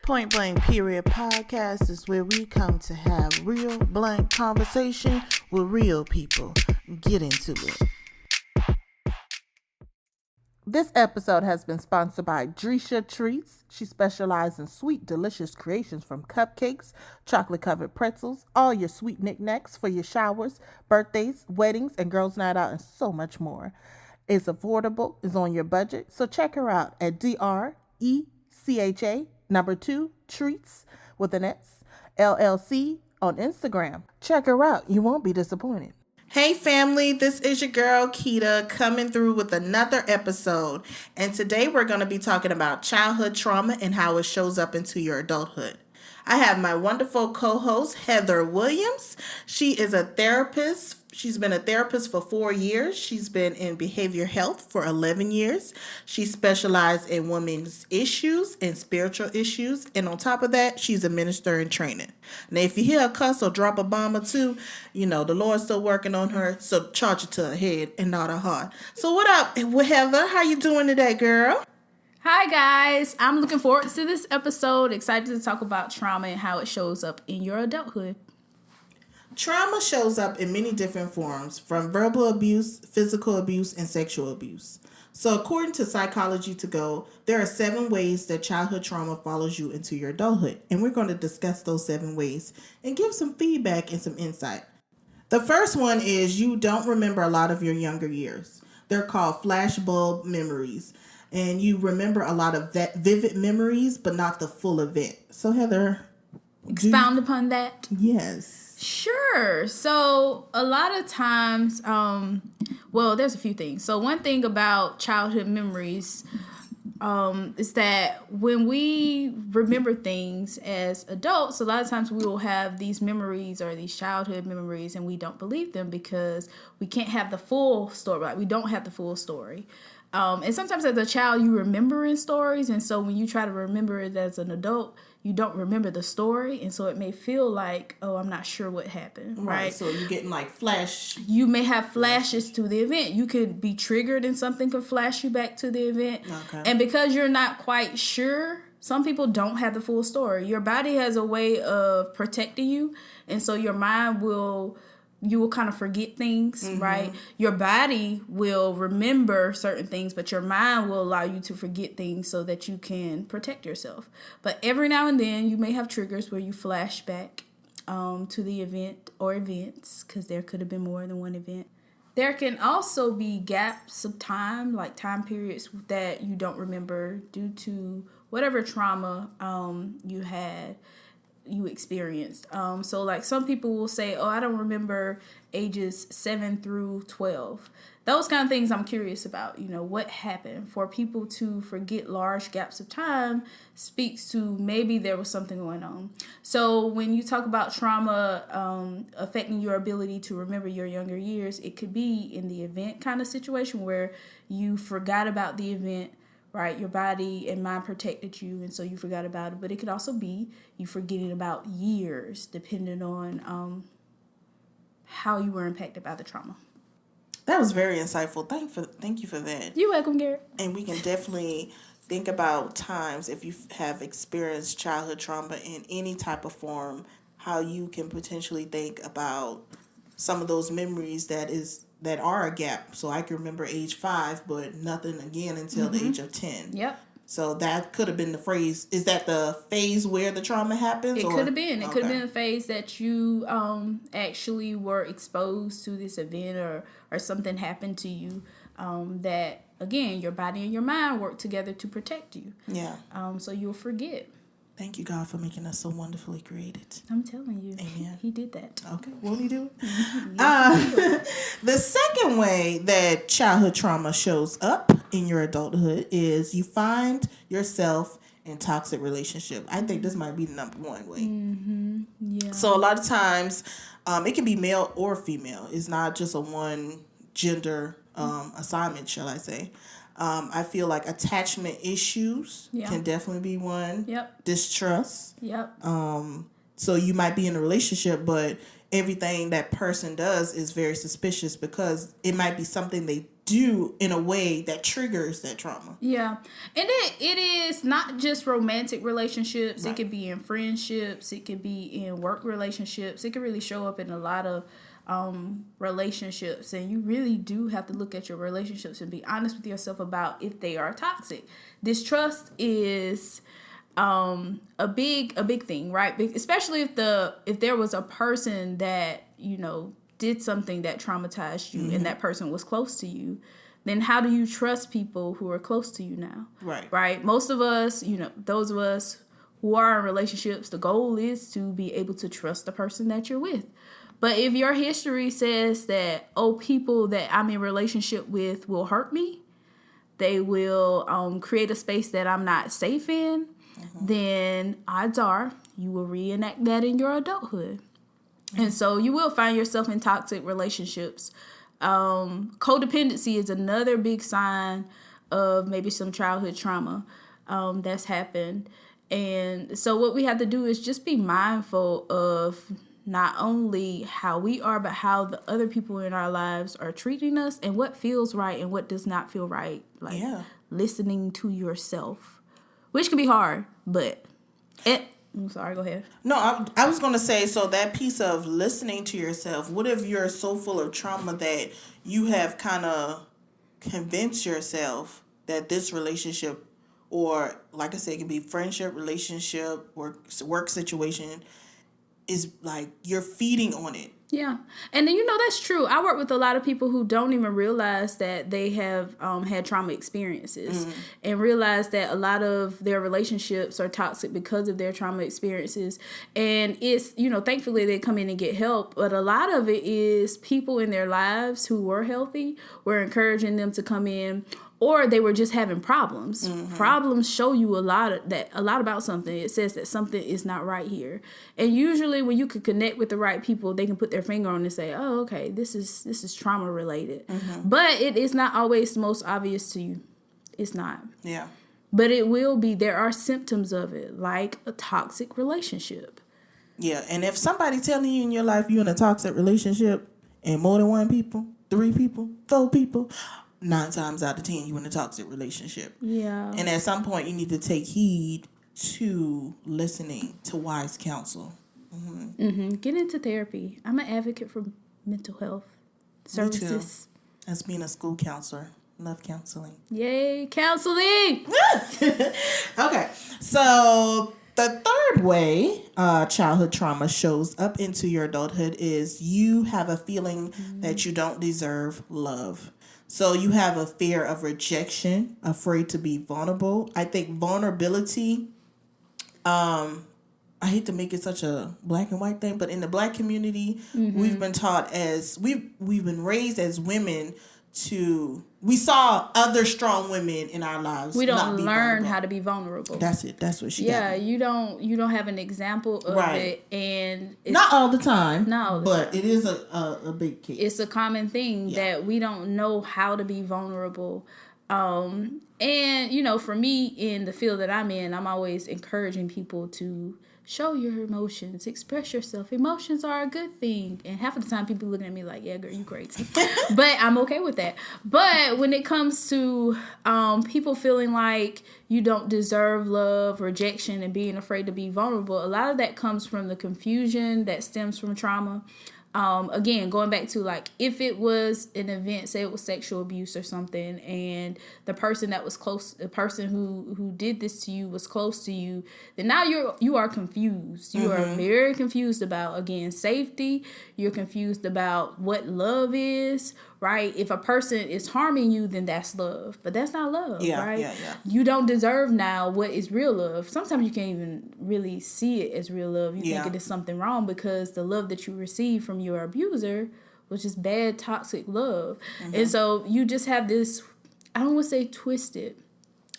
Point Blank Period Podcast is where we come to have real blank conversation with real people. Get into it. This episode has been sponsored by Drisha Treats. She specializes in sweet, delicious creations from cupcakes, chocolate-covered pretzels, all your sweet knickknacks for your showers, birthdays, weddings, and girls' night out, and so much more. It's affordable, it's on your budget, so check her out at DRECHA 2 Treats with an S, LLC on Instagram. Check her out. You won't be disappointed. Hey family, this is your girl Keita coming through with another episode. And today we're going to be talking about childhood trauma and how it shows up into your adulthood. I have my wonderful co-host Heather Williams. She is a therapist. She's been a therapist for 4 years. She's been in behavioral health for 11 years. She specialized in women's issues and spiritual issues. And on top of that, she's a minister in training. Now, if you hear a cuss or drop a bomb or two, you know, the Lord's still working on her. So charge it to her head and not her heart. So what up, Heather? How you doing today, girl? Hi, guys. I'm looking forward to this episode. Excited to talk about trauma and how it shows up in your adulthood. Trauma shows up in many different forms, from verbal abuse, physical abuse, and sexual abuse. So according to Psychology To Go, there are 7 ways that childhood trauma follows you into your adulthood. And we're going to discuss those 7 ways and give some feedback and some insight. The first one is you don't remember a lot of your younger years. They're called flashbulb memories. And you remember a lot of that vivid memories, but not the full event. So Heather, expound upon that. Yes. Sure. So a lot of times, there's a few things. So one thing about childhood memories is that when we remember things as adults, a lot of times we will have these memories or these childhood memories and we don't believe them because we can't have the full story. Right? We don't have the full story. And sometimes as a child, you remember in stories. And so when you try to remember it as an adult, you don't remember the story. And so it may feel like, oh, I'm not sure what happened. Right. So you're getting like flash. You may have flashes to the event. You could be triggered and something could flash you back to the event. Okay. And because you're not quite sure, some people don't have the full story. Your body has a way of protecting you. And so your mind you will kind of forget things, right? Your body will remember certain things, but your mind will allow you to forget things so that you can protect yourself. But every now and then, you may have triggers where you flash back to the event or events, because there could have been more than one event. There can also be gaps of time, like time periods that you don't remember due to whatever trauma you experienced. So like some people will say, oh, I don't remember ages 7 through 12. Those kind of things I'm curious about, what happened. For people to forget large gaps of time speaks to maybe there was something going on. So when you talk about trauma affecting your ability to remember your younger years, it could be in the event kind of situation where you forgot about the event. Right, your body and mind protected you, and so you forgot about it. But it could also be you forgetting about years, depending on how you were impacted by the trauma. That was very insightful. Thank you for that. You're welcome, Garrett. And we can definitely think about times if you have experienced childhood trauma in any type of form, how you can potentially think about some of those memories that are a gap. So I can remember age 5, but nothing again until the age of 10. Yep. So that could have been the phrase. Is that the phase where the trauma happens? It could have been. It could have been a phase that you actually were exposed to this event or something happened to you that, again, your body and your mind work together to protect you. Yeah. So you'll forget. Thank you, God, for making us so wonderfully created. I'm telling you. Amen. He did that. Okay. Won't he do it? Yes, the second way that childhood trauma shows up in your adulthood is you find yourself in toxic relationship. I think this might be the number one way. Yeah. So a lot of times, it can be male or female. It's not just a one gender assignment, shall I say. I feel like attachment issues can definitely be one. Yep. Distrust. Yep. So you might be in a relationship, but everything that person does is very suspicious because it might be something do in a way that triggers that trauma. Yeah. And it is not just romantic relationships. Right. It could be in friendships. It could be in work relationships. It could really show up in a lot of relationships. And you really do have to look at your relationships and be honest with yourself about if they are toxic. Distrust is a big thing, right? Especially if there was a person that, did something that traumatized you and that person was close to you, then how do you trust people who are close to you now? Right? Most of us, those of us who are in relationships, the goal is to be able to trust the person that you're with. But if your history says that, people that I'm in relationship with will hurt me, they will create a space that I'm not safe in, then odds are you will reenact that in your adulthood. And so you will find yourself in toxic relationships. Codependency is another big sign of maybe some childhood trauma that's happened. And so what we have to do is just be mindful of not only how we are, but how the other people in our lives are treating us and what feels right and what does not feel right. Like listening to yourself, which can be hard, but I'm sorry, go ahead. No, I was going to say, so that piece of listening to yourself, what if you're so full of trauma that you have kind of convinced yourself that this relationship, or like I said, it can be friendship, relationship, work situation, is like you're feeding on it. Yeah. And then, that's true. I work with a lot of people who don't even realize that they have had trauma experiences and realize that a lot of their relationships are toxic because of their trauma experiences. And it's, thankfully they come in and get help. But a lot of it is people in their lives who were healthy were encouraging them to come in, or they were just having problems. Problems show you a lot about something. It says that something is not right here. And usually when you can connect with the right people, they can put their finger on it and say, oh, okay, this is trauma related. But it is not always the most obvious to you. It's not. Yeah. But it will be. There are symptoms of it, like a toxic relationship. Yeah. And if somebody telling you in your life you're in a toxic relationship and more than 1 people, 3 people, 4 people, 9 times out of 10, you in a toxic relationship. Yeah. And at some point, you need to take heed to listening to wise counsel. Get into therapy. I'm an advocate for mental health services. Me too. As being a school counselor, love counseling. Yay, counseling! Okay, so the third way childhood trauma shows up into your adulthood is you have a feeling that you don't deserve love. So you have a fear of rejection, afraid to be vulnerable. I think vulnerability, I hate to make it such a black and white thing, but in the black community, we've been taught we've been raised as women we saw other strong women in our lives. We don't learn how to be vulnerable. That's it. That's what she got. You don't have an example of it, and it's not all the time. Not all the but time. It is a big case. It's a common thing that we don't know how to be vulnerable. And for me in the field that I'm in, I'm always encouraging people to show your emotions, express yourself. Emotions are a good thing. And half of the time people looking at me like, yeah, girl, you crazy. But I'm okay with that. But when it comes to people feeling like you don't deserve love, rejection, and being afraid to be vulnerable, a lot of that comes from the confusion that stems from trauma. Again, going back to like if it was an event, say it was sexual abuse or something, and the person that was close, the person who did this to you was close to you, then now you are confused. You are very confused about, again, safety. You're confused about what love is, right? If a person is harming you, then that's love, but that's not love, right? Yeah. You don't deserve now what is real love. Sometimes you can't even really see it as real love. You think it is something wrong because the love that you receive from your abuser was just bad, toxic love. And so you just have this, I don't want to say twisted,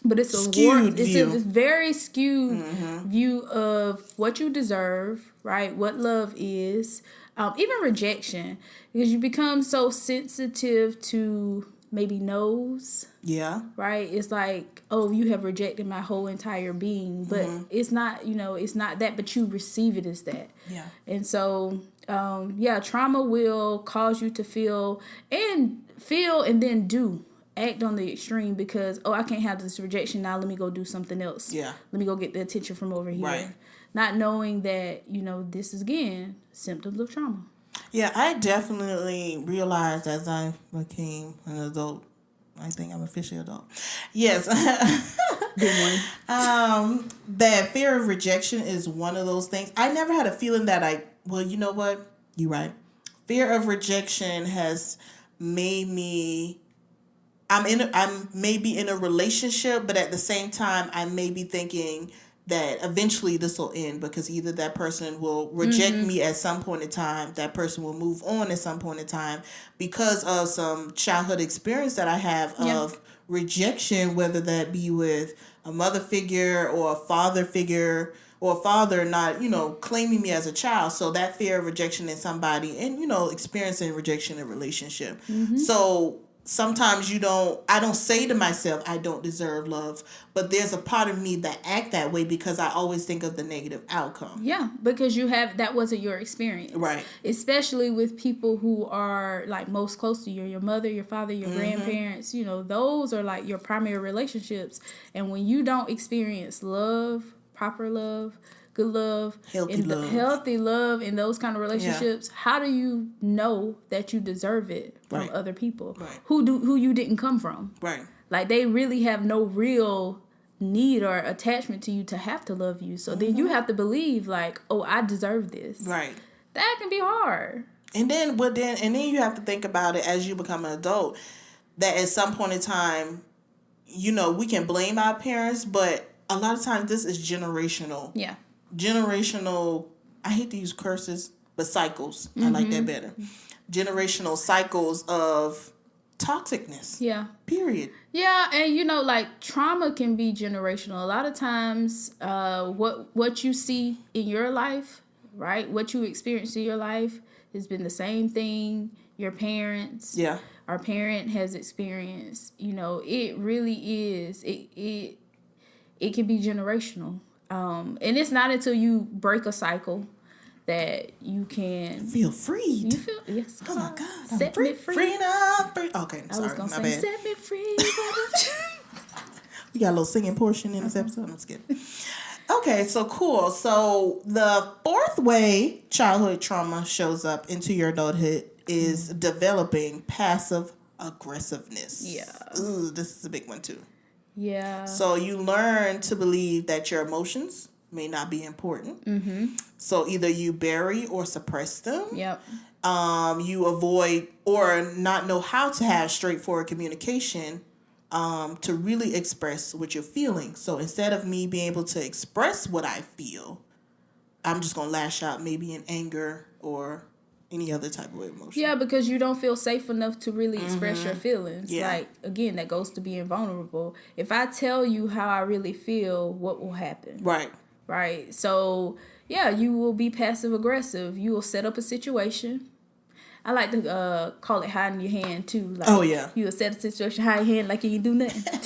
but it's a very skewed view of what you deserve, right? What love is. Even rejection, because you become so sensitive to maybe no's. Yeah. Right? It's like, oh, you have rejected my whole entire being. But it's not, it's not that, but you receive it as that. Yeah. And so, trauma will cause you to feel feel and then do. Act on the extreme because, I can't have this rejection now. Let me go do something else. Yeah. Let me go get the attention from over here. Right. Not knowing that, this is, again, symptoms of trauma. Yeah, I definitely realized as I became an adult. I think I'm officially adult. Yes. Good one. That fear of rejection is one of those things. I never had a feeling that well, you know what? You're right. Fear of rejection has made me... I'm maybe in a relationship, but at the same time, I may be thinking that eventually this will end because either that person will reject me at some point in time, that person will move on at some point in time because of some childhood experience that I have of rejection, whether that be with a mother figure or a father figure or a father not, claiming me as a child. So that fear of rejection in somebody and, experiencing rejection in a relationship. So sometimes I don't say to myself, I don't deserve love, but there's a part of me that act that way because I always think of the negative outcome. Yeah, because that wasn't your experience. Right. Especially with people who are like most close to you, your mother, your father, your grandparents, those are like your primary relationships. And when you don't experience love, proper love, good love, healthy love in those kind of relationships, how do you know that you deserve it from other people who you didn't come from? Right. Like they really have no real need or attachment to you to have to love you. So then you have to believe like, I deserve this. Right. That can be hard. And then you have to think about it as you become an adult, that at some point in time, we can blame our parents, but a lot of times this is generational. Yeah. Generational, I hate to use curses, but cycles. I like that better. Generational cycles of toxicness. Yeah. Period. Yeah, and like trauma can be generational. A lot of times, what you see in your life, right? What you experience in your life has been the same thing your parents, our parent has experienced. It really is. It can be generational. And it's not until you break a cycle that you can feel free. You feel yes. Oh my God! Set me free. Freedom. Okay, I was gonna say, bad. set me free. We got a little singing portion in this episode. I'm just kidding. Okay, so cool. So the fourth way childhood trauma shows up into your adulthood is developing passive aggressiveness. Yeah. Ooh, this is a big one too. Yeah. So you learn to believe that your emotions may not be important. So either you bury or suppress them. Yep. You avoid or not know how to have straightforward communication to really express what you're feeling. So instead of me being able to express what I feel, I'm just going to lash out maybe in anger or any other type of emotion. Yeah, because you don't feel safe enough to really express your feelings. Yeah. Like, again, that goes to being vulnerable. If I tell you how I really feel, what will happen? Right. Right. So, yeah, you will be passive aggressive. You will set up a situation. I like to call it hiding your hand, too. Like, you will set a situation, hide your hand like you ain't do nothing.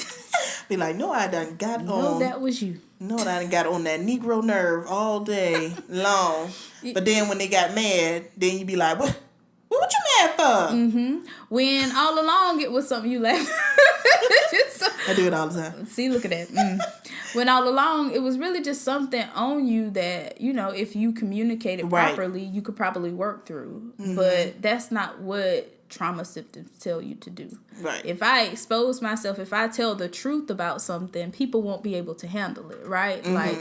Be like, no, I done got on. No, that was you. No, I done got on that Negro nerve all day long. But then when they got mad, then you be like, what you mad for? When all along it was something you laughed. I do it all the time. See, look at that. When all along it was really just something on you that, if you communicated properly, you could probably work through. But that's not what trauma symptoms tell you to do. Right. If I expose myself, if I tell the truth about something, people won't be able to handle it, right? Like,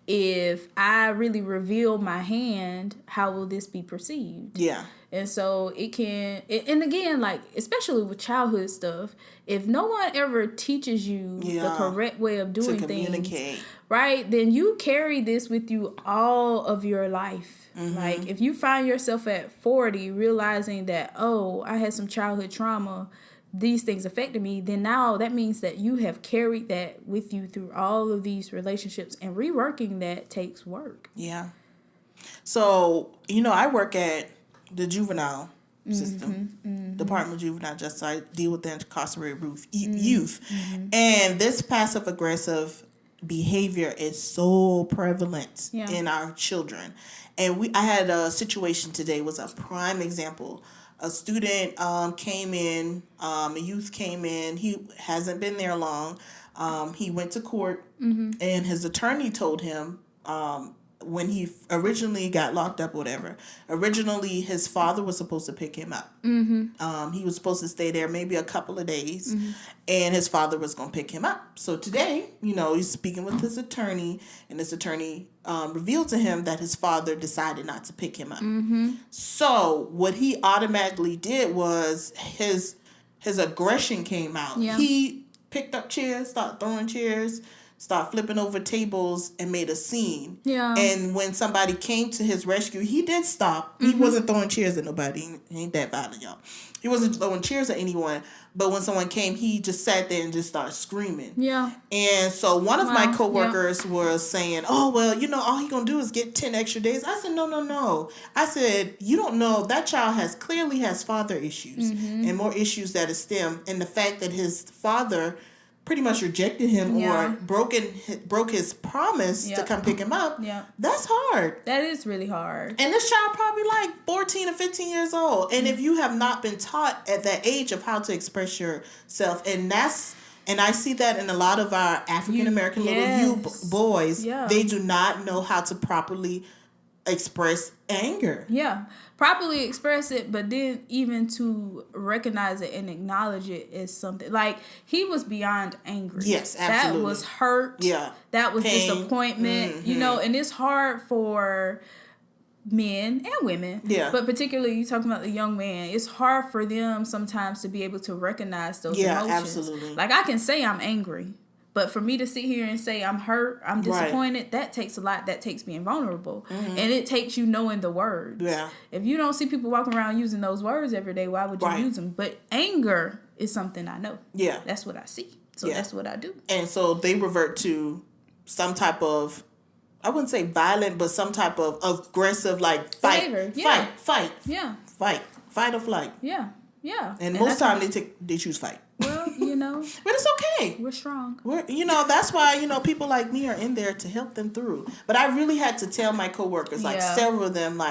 if I really reveal my hand, how will this be perceived? Yeah. And so it can, and again, like, especially with childhood stuff, if no one ever teaches you the correct way of doing things, right, then you carry this with you all of your life. Like, if you find yourself at 40 realizing that, I had some childhood trauma, these things affected me, then now that means that you have carried that with you through all of these relationships, and reworking that takes work. Yeah. So, I work at the juvenile system, Department of Juvenile Justice. I deal with the incarcerated youth. And this passive aggressive behavior is so prevalent in our children. And I had a situation today was a prime example a student came in, a youth came in. He hasn't been there long. He went to court, and his attorney told him when he originally got locked up, whatever. Originally, his father was supposed to pick him up. He was supposed to stay there maybe a couple of days, and his father was going to pick him up. So today, he's speaking with his attorney, and his attorney revealed to him that his father decided not to pick him up. So what he automatically did was his aggression came out. Yeah. He picked up chairs, started throwing chairs, started flipping over tables, and made a scene. Yeah. And when somebody came to his rescue, he did stop. He wasn't throwing chairs at nobody. He ain't that violent, y'all. He wasn't throwing chairs at anyone. But when someone came, he just sat there and just started screaming. Yeah. And so one of my coworkers was saying, oh, well, all he going to do is get 10 extra days. I said, no. I said, you don't know. That child clearly has father issues and more issues that stem. And the fact that his father pretty much rejected him or broke his promise to come pick him up, that's hard. That is really hard. And this child probably like 14 or 15 years old. And if you have not been taught at that age of how to express yourself, and I see that in a lot of our African American little boys, they do not know how to properly express anger. Yeah. Properly express it, but then even to recognize it and acknowledge it is something. Like, he was beyond angry. Yes, absolutely. That was hurt. Yeah. That was pain. Disappointment. And it's hard for men and women. Yeah. But particularly, you talking about the young man, it's hard for them sometimes to be able to recognize those emotions. Yeah, absolutely. Like, I can say I'm angry. But for me to sit here and say I'm hurt, I'm disappointed, that takes a lot. That takes being vulnerable. And it takes you knowing the words. Yeah. If you don't see people walking around using those words every day, why would you use them? But anger is something I know. Yeah. That's what I see. So that's what I do. And so they revert to some type of, I wouldn't say violent, but some type of aggressive, like fight. Yeah. Fight. Yeah. Fight or flight. Yeah. Yeah. And most time they choose fight. Well, but it's okay. We're strong. That's why, people like me are in there to help them through. But I really had to tell my coworkers, several of them,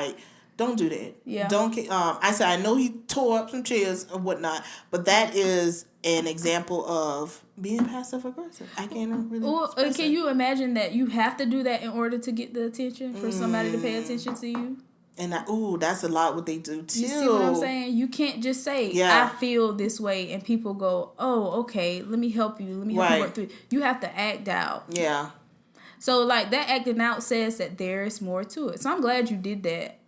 don't do that. Yeah. Don't. I said, I know he tore up some chairs and whatnot, but that is an example of being passive aggressive. I can't really. Well, can you imagine that you have to do that in order to get the attention for somebody to pay attention to you? And that's a lot what they do too. You see what I'm saying? You can't just say, I feel this way, and people go, oh, okay, let me help you. Let me help you work through it. You have to act out. Yeah. So, that acting out says that there is more to it. So, I'm glad you did that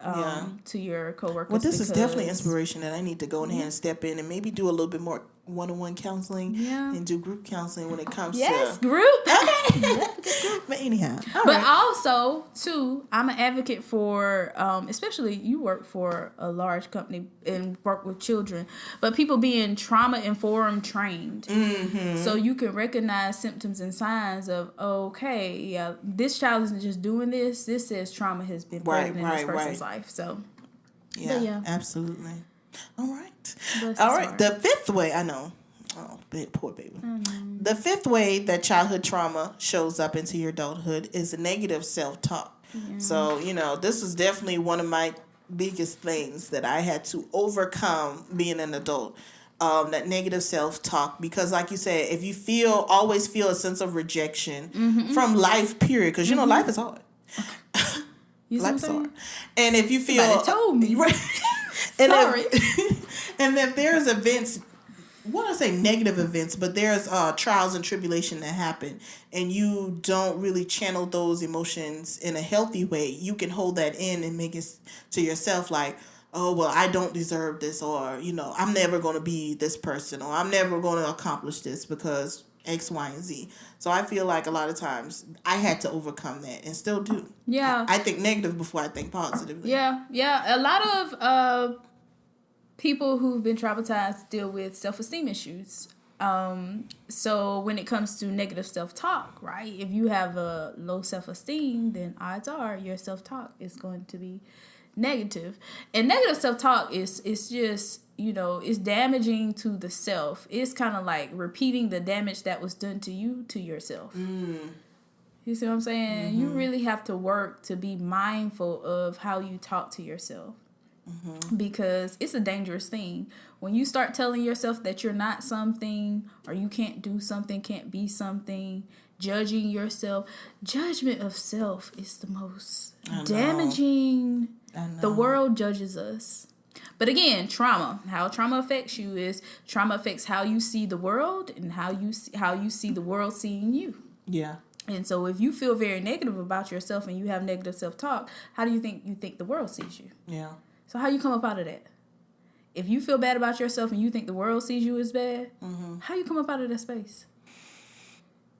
to your coworkers. Well, this is definitely inspiration that I need to go in here and step in and maybe do a little bit more one-on-one counseling and do group counseling when it comes to group. Okay. But anyhow, also too, I'm an advocate for especially you work for a large company and work with children, but people being trauma informed trained, so you can recognize symptoms and signs of this child isn't just doing this says trauma has been present in this person's life. So absolutely. All right. The fifth way, I know. Oh, poor baby. The fifth way that childhood trauma shows up into your adulthood is a negative self-talk. Yeah. So, this is definitely one of my biggest things that I had to overcome being an adult. That negative self-talk, because like you said, if you always feel a sense of rejection from life, period, because life is hard. Okay. Life is hard. And if you feel... Somebody told me. Right. Sorry. And then there's events, I want to say negative events, but there's trials and tribulation that happen, and you don't really channel those emotions in a healthy way. You can hold that in and make it to yourself like, oh, well, I don't deserve this, or, I'm never going to be this person, or I'm never going to accomplish this because X, Y, and Z. So I feel like a lot of times I had to overcome that and still do. Yeah. I think negative before I think positively. Yeah. Yeah. A lot of people who've been traumatized deal with self-esteem issues. So when it comes to negative self-talk, right? If you have a low self-esteem, then odds are your self-talk is going to be negative. And negative self-talk is just, it's damaging to the self. It's kind of like repeating the damage that was done to you to yourself. You see what I'm saying? You really have to work to be mindful of how you talk to yourself. because it's a dangerous thing. When you start telling yourself that you're not something, or you can't do something, can't be something, judging yourself. Judgment of self is the most damaging. The world judges us. But again, trauma. How trauma affects you is trauma affects how you see the world and how you see the world seeing you. Yeah. And so if you feel very negative about yourself and you have negative self-talk, how do you think the world sees you? Yeah. So how you come up out of that? If you feel bad about yourself and you think the world sees you as bad, how you come up out of that space?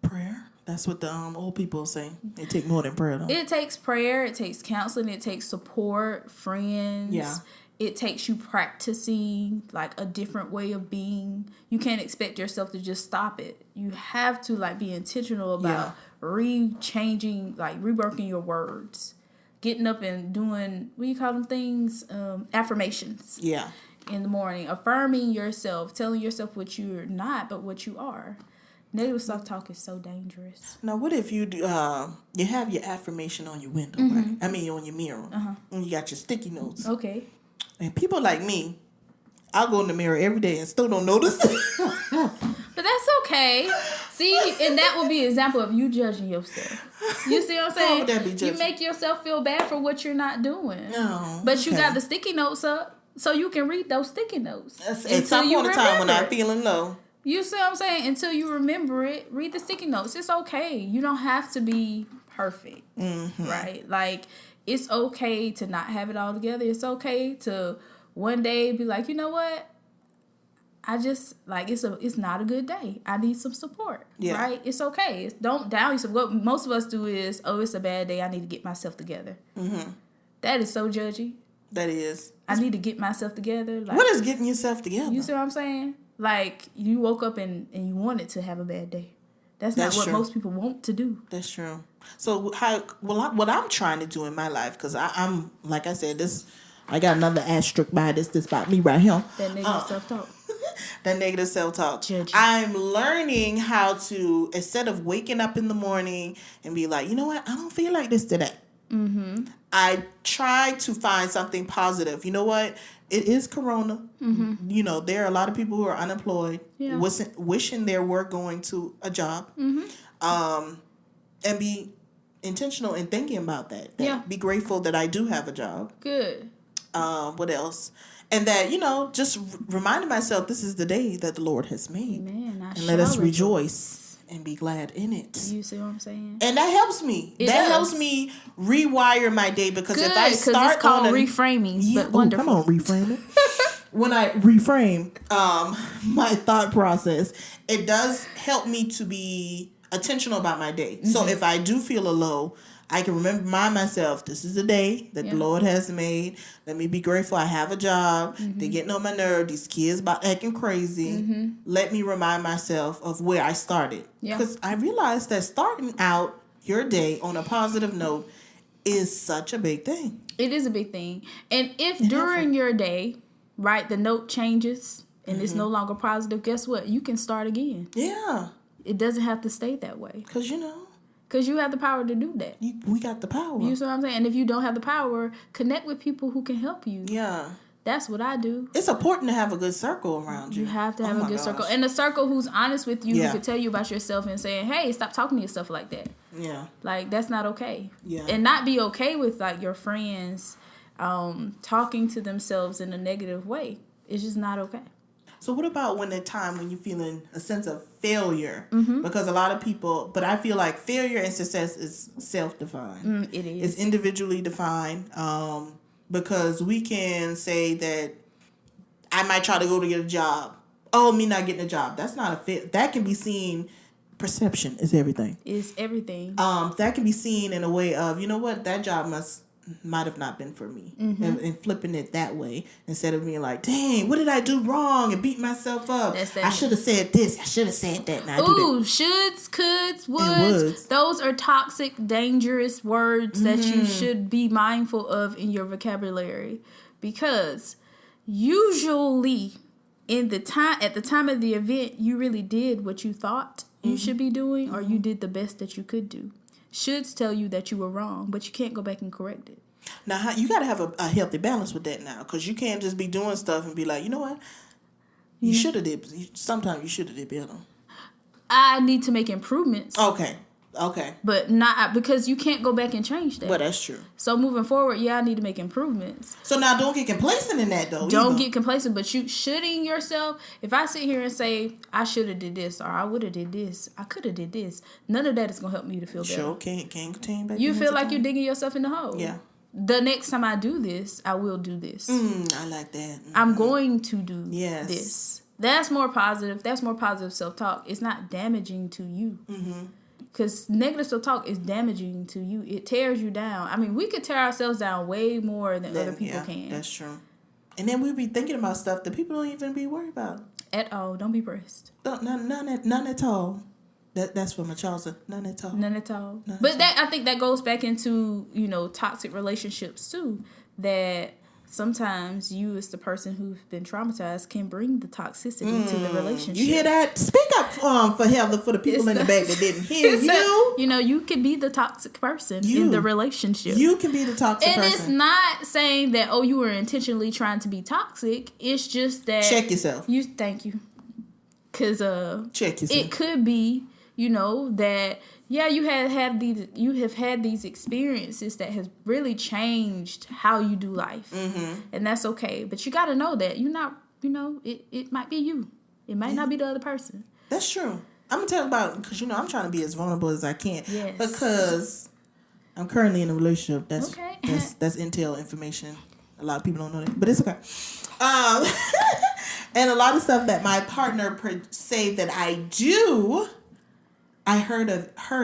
Prayer. That's what the old people say. It takes more than prayer, though. It takes prayer. It takes counseling. It takes support, friends. Yeah. It takes you practicing like a different way of being. You can't expect yourself to just stop it. You have to like be intentional about reworking your words, getting up and doing, what do you call them things? Affirmations. Yeah. In the morning, affirming yourself, telling yourself what you're not, but what you are. Negative self-talk is so dangerous. Now, what if you do, you have your affirmation on your window, right? I mean, on your mirror. And you got your sticky notes. Okay. And people like me, I'll go in the mirror every day and still don't notice. But that's okay. See, and that will be an example of you judging yourself. You see what I'm saying? How would that be judging? You make yourself feel bad for what you're not doing. No. But you got the sticky notes up so you can read those sticky notes. At some point in time when I'm feeling low. You see what I'm saying? Until you remember it, read the sticky notes. It's okay. You don't have to be perfect, right? Like, it's okay to not have it all together. It's okay to one day be like, you know what? I just, like, it's not a good day. I need some support, right? It's okay. Don't down yourself. What most of us do is, oh, it's a bad day. I need to get myself together. That is so judgy. That is. I need to get myself together. Like, what is getting yourself together? You see what I'm saying? Like, you woke up and you wanted to have a bad day. That's not what most people want to do. That's true. So what I'm trying to do in my life, because I'm, like I said, I got another asterisk by this about me right here. That negative self-talk. That negative self-talk. Judging. I'm learning how to, instead of waking up in the morning and be like, you know what, I don't feel like this today. I try to find something positive. You know what? It is Corona. You know, there are a lot of people who are unemployed, wishing they were going to a job, and be intentional in thinking about that. Be grateful that I do have a job. Good. What else? And that, you know, just reminding myself this is the day that the Lord has made. Amen. And let us rejoice and be glad in it. You see what I'm saying? And that helps me. Helps me rewire my day, because if I start it's called reframing. But wonderful. Come on, reframe it. When I reframe my thought process, it does help me to be intentional about my day. So if I do feel a low, I can remind myself, this is the day that the Lord has made. Let me be grateful I have a job. They're getting on my nerve. These kids about acting crazy. Let me remind myself of where I started. Because I realized that starting out your day on a positive note is such a big thing. It is a big thing. And if during your day, right, the note changes and it's no longer positive, guess what? You can start again. Yeah. It doesn't have to stay that way. Because, you know. Because you have the power to do that. We got the power. You see what I'm saying? And if you don't have the power, connect with people who can help you. Yeah. That's what I do. It's important to have a good circle around you. You have to have a good circle. And a circle who's honest with you, who can tell you about yourself and saying, hey, stop talking to yourself like that. Yeah. Like, that's not okay. Yeah. And not be okay with, like, your friends talking to themselves in a negative way. It's just not okay. So what about when you're feeling a sense of failure? Because a lot of people, but I feel like failure and success is self-defined. It is. It's individually defined, because we can say that I might try to go to get a job. Oh, me not getting a job. That's not a fit. That can be seen. Perception is everything. It's everything. That can be seen in a way of, you know what, that job might have not been for me, and flipping it that way instead of being like, dang, what did I do wrong, and beat myself up. I should have said this, I should have said that. Shoulds, coulds, woulds. Those are toxic, dangerous words that you should be mindful of in your vocabulary, because usually at the time of the event, you really did what you thought you should be doing, or you did the best that you could do. Shoulds tell you that you were wrong, but you can't go back and correct it. Now, you got to have a healthy balance with that now, because you can't just be doing stuff and be like, you know what? You should have did. Sometimes you should have did better. I need to make improvements. Okay. But not because you can't go back and change that. Well, that's true. So moving forward, I need to make improvements. So now don't get complacent in that, though. Don't get complacent, but you shoulding yourself. If I sit here and say, I should have did this, or I would have did this, I could have did this, none of that is going to help me to feel better. Sure, can't continue back. You feel like you're digging yourself in the hole. Yeah. The next time I do this, I will do this. I like that. I'm going to do this. That's more positive. That's more positive self-talk. It's not damaging to you. Because negative self-talk is damaging to you. It tears you down. I mean, we could tear ourselves down way more than other people can. That's true. And then we be thinking about stuff that people don't even be worried about. At all. Don't be pressed. None at all. That's from a child. None at all. None at all. But I think that goes back into, toxic relationships too. That sometimes you as the person who's been traumatized can bring the toxicity to the relationship. You hear that? Speak up for the people in the back that didn't hear you. You can be the toxic person in the relationship. You can be the toxic person. And it's not saying that, you were intentionally trying to be toxic. It's just that... Check yourself. Thank you. Because check yourself. It could be, that... Yeah, you have had these experiences that has really changed how you do life, and that's okay. But you got to know that you're not, it might be you. It might not be the other person. That's true. I'm gonna tell about because I'm trying to be as vulnerable as I can. Yes. Because I'm currently in a relationship. That's intel information. A lot of people don't know that, but it's okay. And a lot of stuff that my partner say that I do. I heard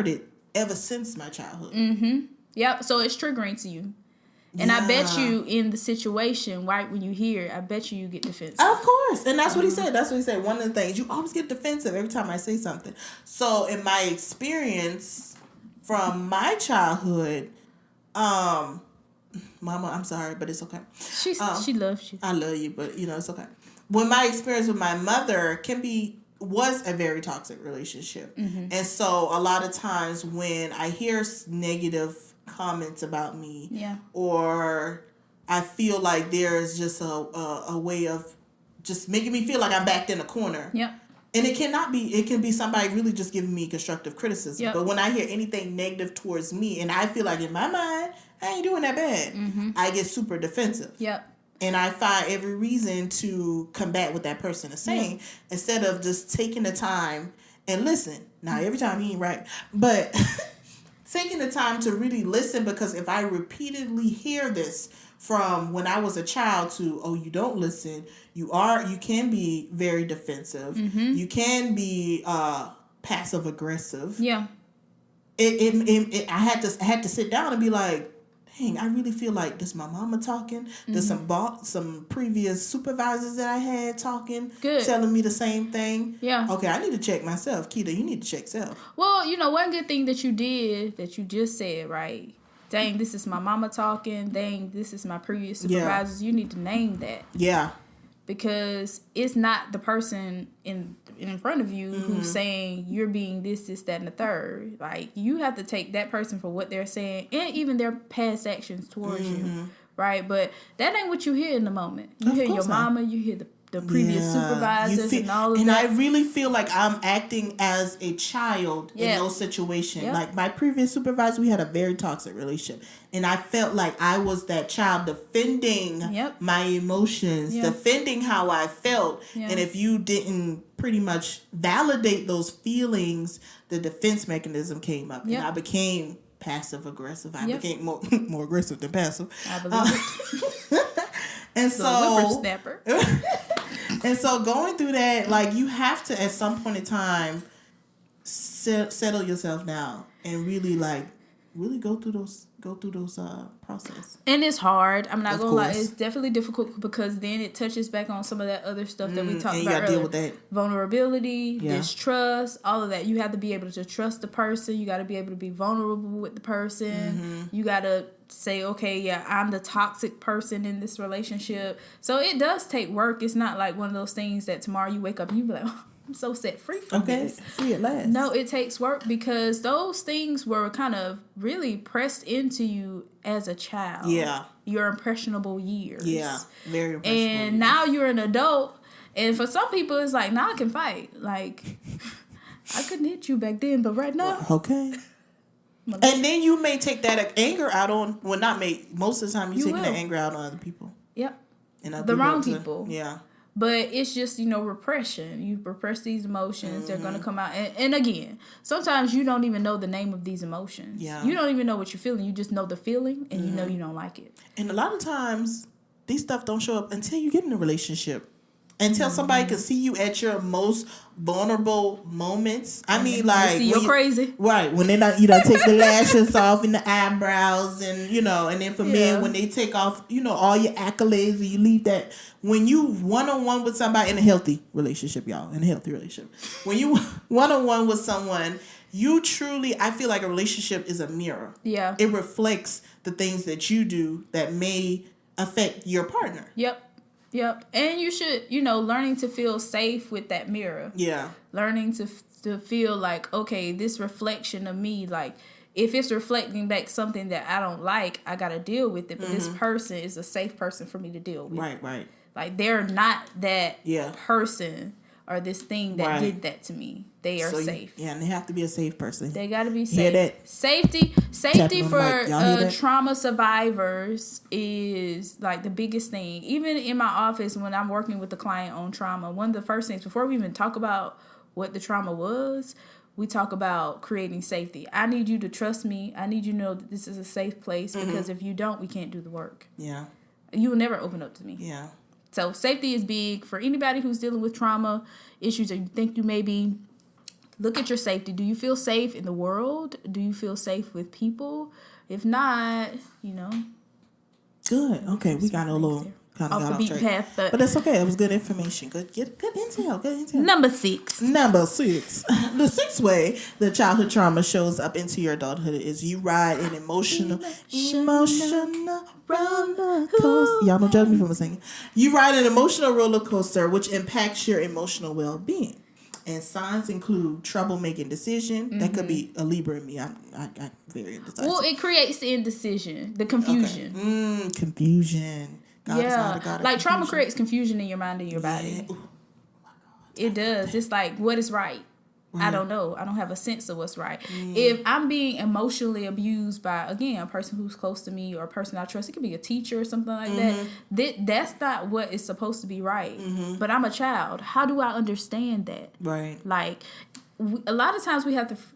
it ever since my childhood. Yep. So it's triggering to you. And I bet you in the situation, right when you hear it, I bet you get defensive. Of course. And that's what he said. One of the things, you always get defensive every time I say something. So in my experience from my childhood, Mama, I'm sorry, but it's okay. She loves you. I love you, but it's okay. When my experience with my mother was a very toxic relationship. And so a lot of times when I hear negative comments about me, or I feel like there's just a way of just making me feel like I'm backed in a corner. Yep. And it can be somebody really just giving me constructive criticism. Yep. But when I hear anything negative towards me, and I feel like in my mind, I ain't doing that bad, I get super defensive. Yep. And I find every reason to combat what that person is saying instead of just taking the time and listen. Now, every time he ain't right, but taking the time to really listen, because if I repeatedly hear this from when I was a child to, you don't listen, you can be very defensive. You can be passive aggressive. Yeah. I had to sit down and be like, dang, I really feel like this my mama talking. There's some previous supervisors that I had talking, telling me the same thing. Yeah. Okay, I need to check myself. Keita, you need to check self. Well, one good thing that you did that you just said, right? Dang, this is my mama talking. Dang, this is my previous supervisors. You need to name that. Yeah. Because it's not the person in front of you who's saying you're being this, that, and the third. Like, you have to take that person for what they're saying and even their past actions towards you, right? But that ain't what you hear in the moment. You hear your mama, you hear the previous supervisors and all of that. And I really feel like I'm acting as a child in those situations. Yep. Like, my previous supervisor, we had a very toxic relationship. And I felt like I was that child defending my emotions, defending how I felt. Yeah. And if you didn't pretty much validate those feelings, the defense mechanism came up. And I became passive-aggressive. I became more aggressive than passive. I believe it. And so... whippersnapper. And so going through that, like, you have to, at some point in time, settle yourself down and really go through those process. And it's hard. I'm not gonna lie. It's definitely difficult because then it touches back on some of that other stuff that we talked about earlier. You gotta deal with that. Vulnerability, distrust, all of that. You have to be able to trust the person. You got to be able to be vulnerable with the person. You got to say, okay, I'm the toxic person in this relationship. So it does take work. It's not like one of those things that tomorrow you wake up and you be like, I'm so set free from this. See it last. No, it takes work because those things were kind of really pressed into you as a child. Yeah. Your impressionable years. Yeah, very impressionable. And years. now you're an adult, and for some people, it's like, now I can fight. Like, I couldn't hit you back then, but right now. Okay. And then you may take that anger out on, well, not may, most of the time you're taking that anger out on other people. Yep. And the wrong people. Yeah. But it's just, repression. You repress these emotions. They're going to come out. And again, sometimes you don't even know the name of these emotions. Yeah. You don't even know what you're feeling. You just know the feeling, and you know you don't like it. And a lot of times, these stuff don't show up until you get in a relationship. Until somebody can see you at your most vulnerable moments. I mean, like, see you're crazy, right? When they not, take the lashes off and the eyebrows, and and then for men, when they take off, all your accolades, and you leave that. When you one-on-one with somebody in a healthy relationship, y'all, in a healthy relationship, when you one-on-one with someone, you truly, I feel like a relationship is a mirror. Yeah, it reflects the things that you do that may affect your partner. Yep. And you should, learning to feel safe with that mirror. Yeah. Learning to feel like, okay, this reflection of me, like, if it's reflecting back something that I don't like, I got to deal with it. But this person is a safe person for me to deal with. Right. Like, they're not that person or this thing that did that to me. They are safe. And they have to be a safe person. They got to be safe. Hear that? Safety for trauma survivors is like the biggest thing. Even in my office when I'm working with the client on trauma, one of the first things before we even talk about what the trauma was, we talk about creating safety. I need you to trust me. I need you to know that this is a safe place because if you don't, we can't do the work. Yeah. You will never open up to me. Yeah. So safety is big for anybody who's dealing with trauma issues, or you think you may be. Look at your safety. Do you feel safe in the world? Do you feel safe with people? If not, Good. Okay, we got a little kind of off the beaten path, but that's okay. It was good information. Good intel. Number 6. The sixth way that childhood trauma shows up into your adulthood is you ride an emotional roller coaster. Y'all don't judge me for singing. You ride an emotional roller coaster, which impacts your emotional well-being. And signs include trouble making decision. That could be a Libra in me. I'm very indecisive. Well, it creates the indecision, the confusion. Okay. Confusion. God is not a God of like trauma confusion. creates confusion in your mind and your body. Ooh, my God. It does. It's like, what is right? I don't know. I don't have a sense of what's right. If I'm being emotionally abused by, again, a person who's close to me or a person I trust, it could be a teacher or something like that. That's not what is supposed to be right. But I'm a child. How do I understand that? Right. Like, a lot of times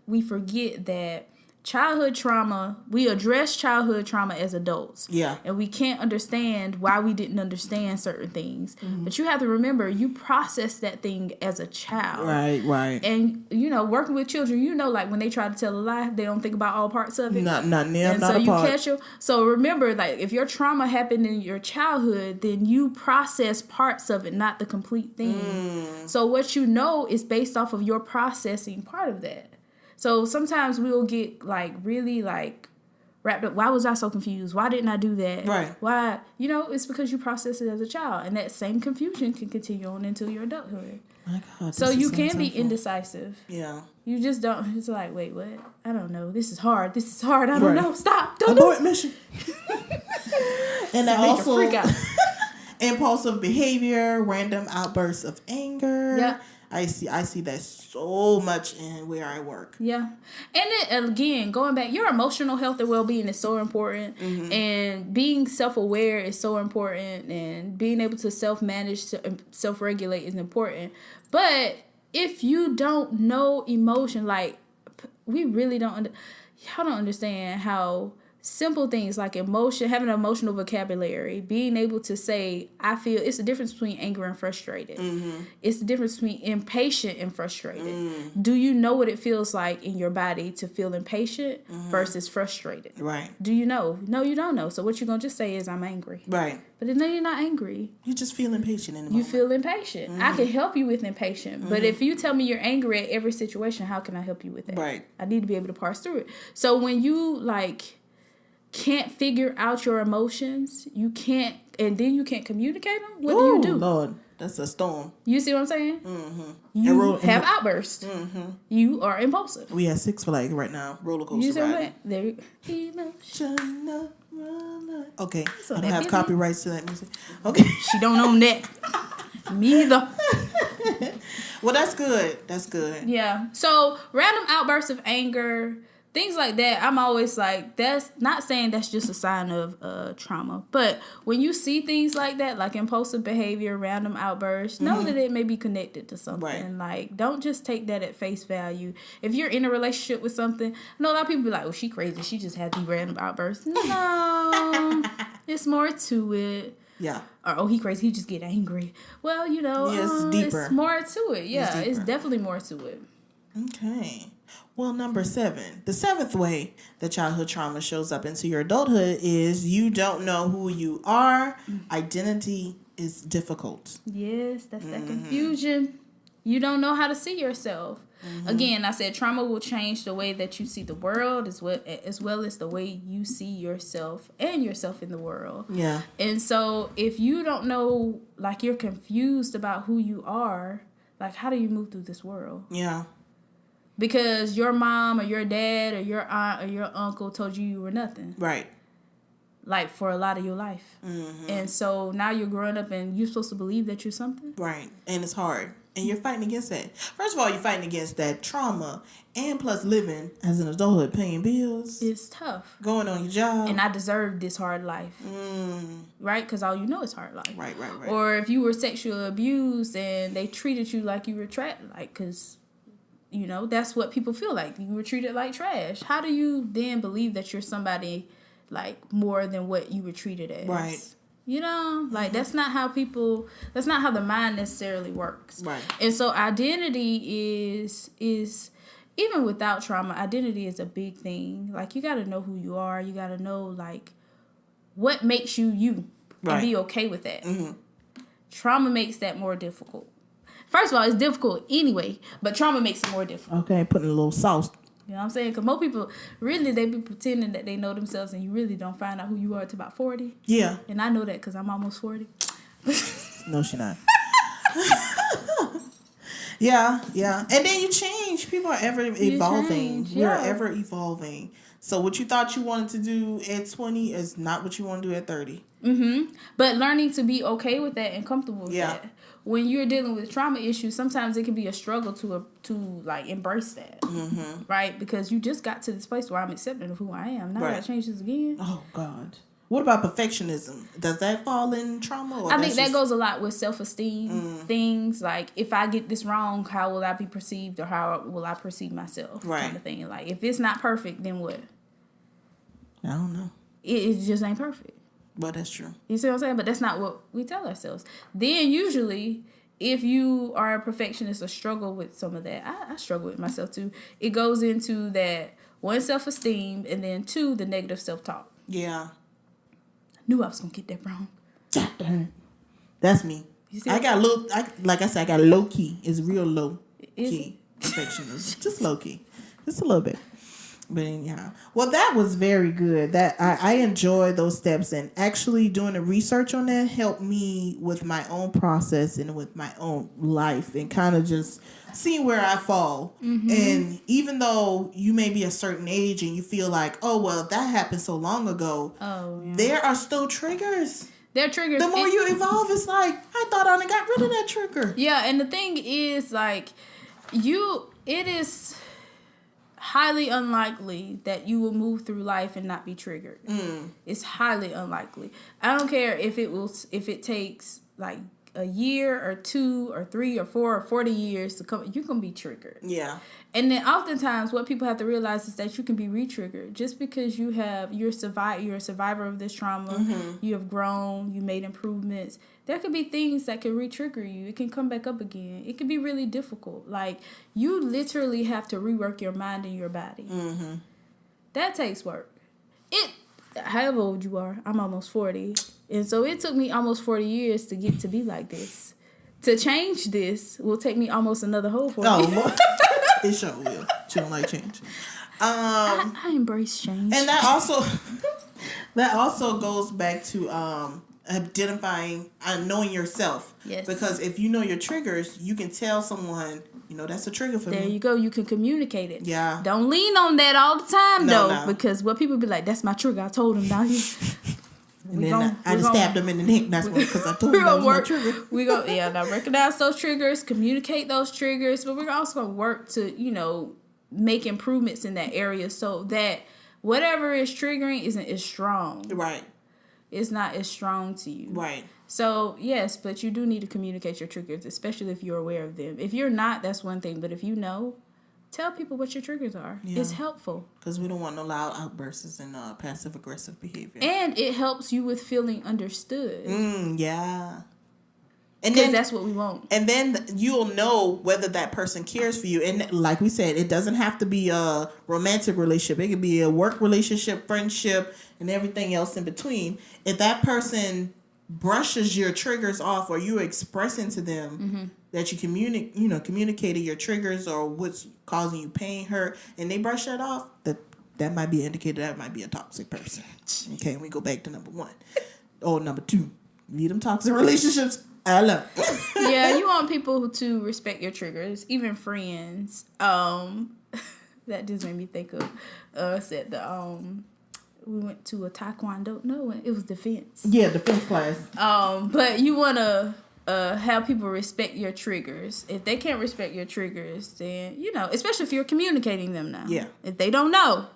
we forget that childhood trauma, we address childhood trauma as adults. Yeah. And we can't understand why we didn't understand certain things. But you have to remember, you process that thing as a child. Right. And, working with children, like when they try to tell a lie, they don't think about all parts of it. Not a part. So remember, like, if your trauma happened in your childhood, then you process parts of it, not the complete thing. So what you know is based off of your processing part of that. So sometimes we'll get really wrapped up. Why was I so confused? Why didn't I do that? Right. Why? It's because you processed it as a child. And that same confusion can continue on until your adulthood. My God. So you can be indecisive. Yeah. You just don't. It's like, wait, what? I don't know. This is hard. I don't know. Stop. Don't do it. Mission. And that also freak out. Impulsive behavior, random outbursts of anger. Yep. I see that so much in where I work. Yeah. And then, again, going back, your emotional health and well-being is so important. And being self-aware is so important. And being able to self-manage, self-regulate is important. But if you don't know emotion, we really y'all don't understand how simple things like emotion, having an emotional vocabulary, being able to say, I feel, it's the difference between anger and frustrated. It's the difference between impatient and frustrated. Do you know what it feels like in your body to feel impatient versus frustrated? Right. Do you know? No, you don't know. So what you're going to just say is, I'm angry. Right. But then you're not angry. You just feel impatient in the moment. You feel impatient. I can help you with impatient. But if you tell me you're angry at every situation, how can I help you with that? Right. I need to be able to parse through it. So when you, can't figure out your emotions, you can't communicate them, what do you do? Lord. That's a storm. You see what I'm saying? Mm-hmm. You have outbursts. Mm-hmm. You are impulsive. We have Six Flags right now. Roller coaster You see what I'm riding. saying? There. Okay. So I don't have that copyrights to that music. Okay. She don't own that. Me either. Well, that's good. That's good. Yeah. So random outbursts of anger, things like that. I'm always like, that's not saying that's just a sign of trauma, but when you see things like that, like impulsive behavior, random outbursts, know that it may be connected to something. Right. Like, don't just take that at face value. If you're in a relationship with something, I know a lot of people be like, "Oh, she crazy. She just had these random outbursts." No, it's more to it. Yeah. Or, oh, he crazy. He just get angry. Well, it's deeper. It's more to it. Yeah, it's definitely more to it. Okay. Well, number 7. The 7th way that childhood trauma shows up into your adulthood is you don't know who you are. Identity is difficult. Yes, that's that confusion. You don't know how to see yourself. Again, I said trauma will change the way that you see the world as well as the way you see yourself and yourself in the world. Yeah. And so if you don't know, like, you're confused about who you are, like, how do you move through this world? Yeah. Because your mom or your dad or your aunt or your uncle told you were nothing. Right. Like, for a lot of your life. And so now you're growing up and you're supposed to believe that you're something. Right. And it's hard. And you're fighting against that. First of all, you're fighting against that trauma. And plus living as an adulthood, paying bills. It's tough. Going on your job. And I deserve this hard life. Right? Because all you know is hard life. Right. Or if you were sexually abused and they treated you like you were trash. Like, because, that's what people feel like. You were treated like trash. How do you then believe that you're somebody, like, more than what you were treated as? Right. That's not how the mind necessarily works. Right. And so identity is even without trauma, identity is a big thing. Like, you got to know who you are. You got to know, like, what makes you you, and be okay with that. Trauma makes that more difficult. First of all, it's difficult anyway, but trauma makes it more difficult. Okay, putting a little sauce. You know what I'm saying? Because most people, really, they be pretending that they know themselves, and you really don't find out who you are until about 40. Yeah. And I know that because I'm almost 40. No, she not. Yeah. And then you change. People are ever evolving. We are ever evolving. So what you thought you wanted to do at 20 is not what you want to do at 30. But learning to be okay with that and comfortable with that. When you're dealing with trauma issues, sometimes it can be a struggle to like embrace that, right? Because you just got to this place where I'm accepting of who I am. Now I got to change this again. Oh God! What about perfectionism? Does that fall in trauma? Or I think that goes a lot with self-esteem things. Like, if I get this wrong, how will I be perceived, or how will I perceive myself? Right. Kind of thing. Like, if it's not perfect, then what? I don't know. It just ain't perfect. But that's true. You see what I'm saying? But that's not what we tell ourselves. Then usually, if you are a perfectionist or struggle with some of that, I struggle with myself too. It goes into that, 1, self-esteem, and then 2, the negative self-talk. Yeah. Knew I was going to get that wrong. That's me. I got a low key. It's real low Is key perfectionism. Just low key. Just a little bit. But anyhow, well, that was very good. That I enjoy those steps, and actually doing the research on that helped me with my own process and with my own life, and kind of just seeing where I fall. And even though you may be a certain age and you feel like, oh well, that happened so long ago, there are still triggers. There are triggers. The more you evolve, it's like, I thought I got rid of that trigger. Yeah, and the thing is, like, it is highly unlikely that you will move through life and not be triggered. It's highly unlikely. I don't care if it takes like a year or 2 or 3 or 4 or 40 years to come, you're gonna be triggered. Yeah. And then oftentimes what people have to realize is that you can be re-triggered just because you're a survivor of this trauma. You have grown, you made improvements. There could be things that can re-trigger you. It can come back up again. It can be really difficult. Like, you literally have to rework your mind and your body. That takes work. However old you are, I'm almost 40. And so it took me almost 40 years to get to be like this. To change this will take me almost another whole 40 years. It sure will. She don't like change. I embrace change. And that also goes back to identifying and knowing yourself. Yes. Because if you know your triggers, you can tell someone, that's a trigger for me. There you go. You can communicate it. Yeah. Don't lean on that all the time, though. Because what people be like, that's my trigger. I told him now. And then I just stabbed him in the neck. That's because I told him that was my trigger. Now recognize those triggers, communicate those triggers, but we're also going to work to, make improvements in that area so that whatever is triggering isn't as strong. Right. It's not as strong to you. Right. So, yes, but you do need to communicate your triggers, especially if you're aware of them. If you're not, that's one thing. But if you know, tell people what your triggers are. Yeah. It's helpful. Because we don't want no loud outbursts and passive-aggressive behavior. And it helps you with feeling understood. Yeah. And then that's what we want. And then you'll know whether that person cares for you. And like we said, it doesn't have to be a romantic relationship. It could be a work relationship, friendship, and everything else in between. If that person brushes your triggers off, or you're expressing to them that you communicated your triggers or what's causing you pain, hurt, and they brush that off, that might be an indicator that might be a toxic person. Okay, we go back to number 1. Or number 2, leave them toxic relationships. Yeah, you want people to respect your triggers, even friends. That just made me think of we went to a taekwondo. No, it was defense. Yeah, defense class. But you want to have people respect your triggers. If they can't respect your triggers, then especially if you're communicating them now. Yeah. If they don't know,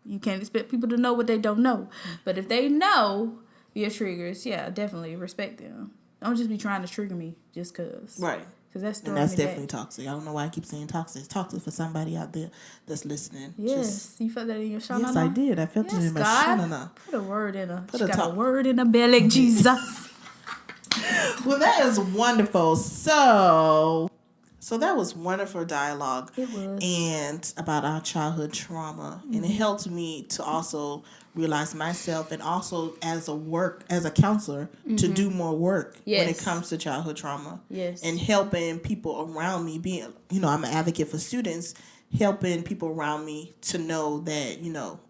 you can't expect people to know what they don't know. But if they know your triggers, yeah, definitely respect them. Don't just be trying to trigger me just because. Right. Because that's definitely toxic. I don't know why I keep saying toxic. It's toxic for somebody out there that's listening. Yes. You felt that in your shanana? Yes, I did. I felt it in my shanana. Put a word in her. She got a word in her belly, Jesus. Well, that is wonderful. So that was wonderful dialogue. It was. And about our childhood trauma. And it helped me to also realize myself, and also as a counselor, to do more work when it comes to childhood trauma. Yes. And helping people around me, being, I'm an advocate for students, helping people around me to know that,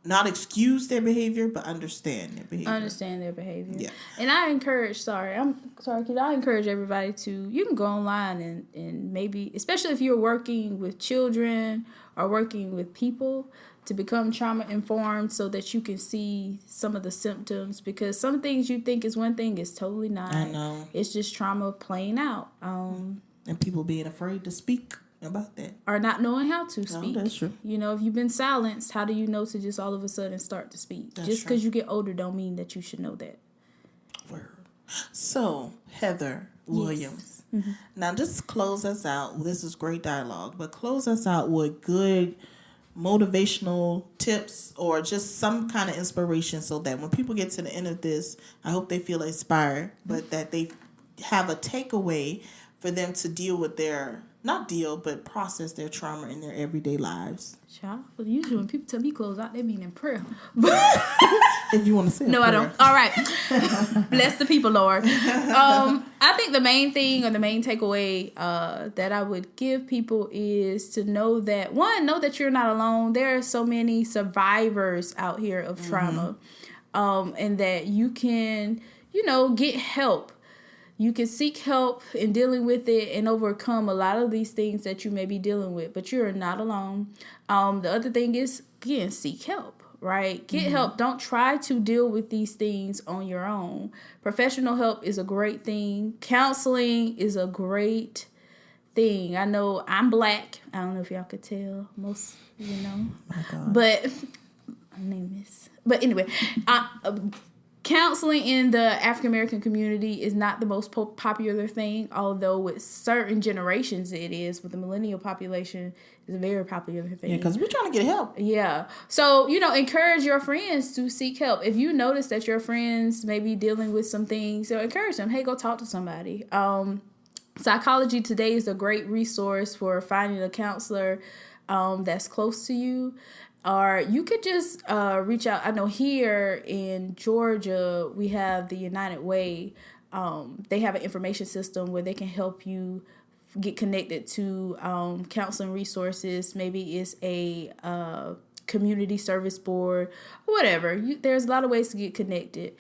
not excuse their behavior, but understand their behavior. Yeah. And I encourage, kid, I encourage everybody you can go online and maybe, especially if you're working with children or working with people, to become trauma informed so that you can see some of the symptoms, because some things you think is one thing is totally not. I know. It's just trauma playing out. And people being afraid to speak about that. Or not knowing how to speak. No, that's true. If you've been silenced, how do you know to just all of a sudden start to speak? Just because you get older don't mean that you should know that. Word. So, Heather Williams. Yes. Mm-hmm. Now, just close us out. This is great dialogue, but close us out with good motivational tips or just some kind of inspiration, so that when people get to the end of this, I hope they feel inspired, but that they have a takeaway for them to deal with but process their trauma in their everyday lives. Child, well, usually when people tell me close out, they mean in prayer. If you want to say no, I don't. All right. Bless the people, Lord. I think the main thing or the main takeaway that I would give people is to know that, one, know that you're not alone. There are so many survivors out here of trauma, and that you can, get help. You can seek help in dealing with it and overcome a lot of these things that you may be dealing with, but you're not alone. The other thing is, again, seek help, right? Get help. Don't try to deal with these things on your own. Professional help is a great thing. Counseling is a great thing. I know I'm Black. I don't know if y'all could tell. Most, My God. But my name is. But anyway, counseling in the African American community is not the most popular thing, although with certain generations it is. With the millennial population, it's a very popular thing. Yeah, because we're trying to get help. Yeah. So, encourage your friends to seek help. If you notice that your friends may be dealing with some things, encourage them. Hey, go talk to somebody. Psychology Today is a great resource for finding a counselor that's close to you. Or you could just reach out. I know here in Georgia, we have the United Way. They have an information system where they can help you get connected to counseling resources. Maybe it's a community service board, whatever. There's a lot of ways to get connected.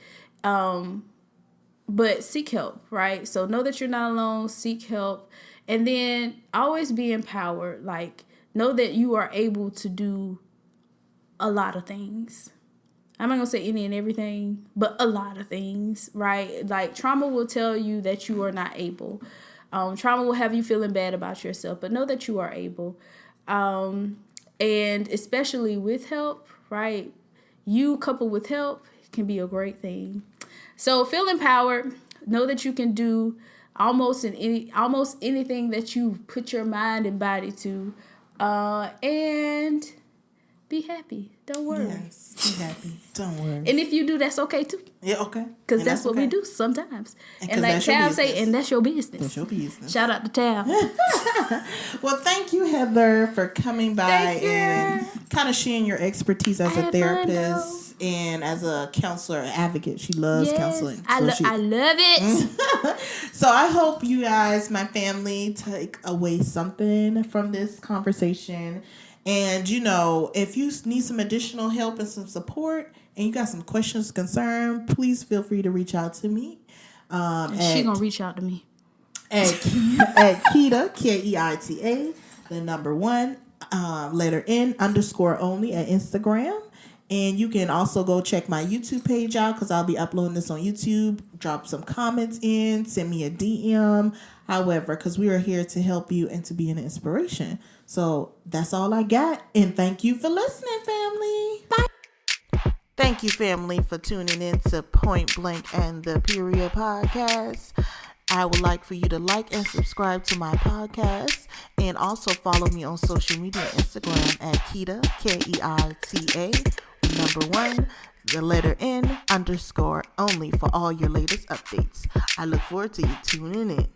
but seek help, right? So know that you're not alone, seek help, and then always be empowered. Like, know that you are able to do a lot of things. I'm not going to say any and everything, but a lot of things, right? Like, trauma will tell you that you are not able. Trauma will have you feeling bad about yourself, but know that you are able. And especially with help, right? You coupled with help can be a great thing. So feel empowered. Know that you can do almost anything that you put your mind and body to, and be happy. Don't worry. Yes, be happy. Don't worry. And if you do, that's okay too. Yeah, okay. Because that's what we do sometimes. And like Tab say, and that's your business. That's your business. Shout out to Tab. Well, thank you, Heather, for coming by and kind of sharing your expertise as a therapist and as a counselor, advocate. She loves counseling. I love it. So I hope you guys, my family, take away something from this conversation. And, you know, if you need some additional help and some support and you got some questions, concerns, please feel free to reach out to me. She going to reach out to me. At Keita, Keita, the number 1, letter N _ at Instagram. And you can also go check my YouTube page out because I'll be uploading this on YouTube. Drop some comments in, send me a DM. However, because we are here to help you and to be an inspiration. So that's all I got. And thank you for listening, family. Bye. Thank you, family, for tuning in to Point Blank and the Period podcast. I would like for you to like and subscribe to my podcast and also follow me on social media, Instagram at Keita, Keita, number 1, the letter N _ only for all your latest updates. I look forward to you tuning in.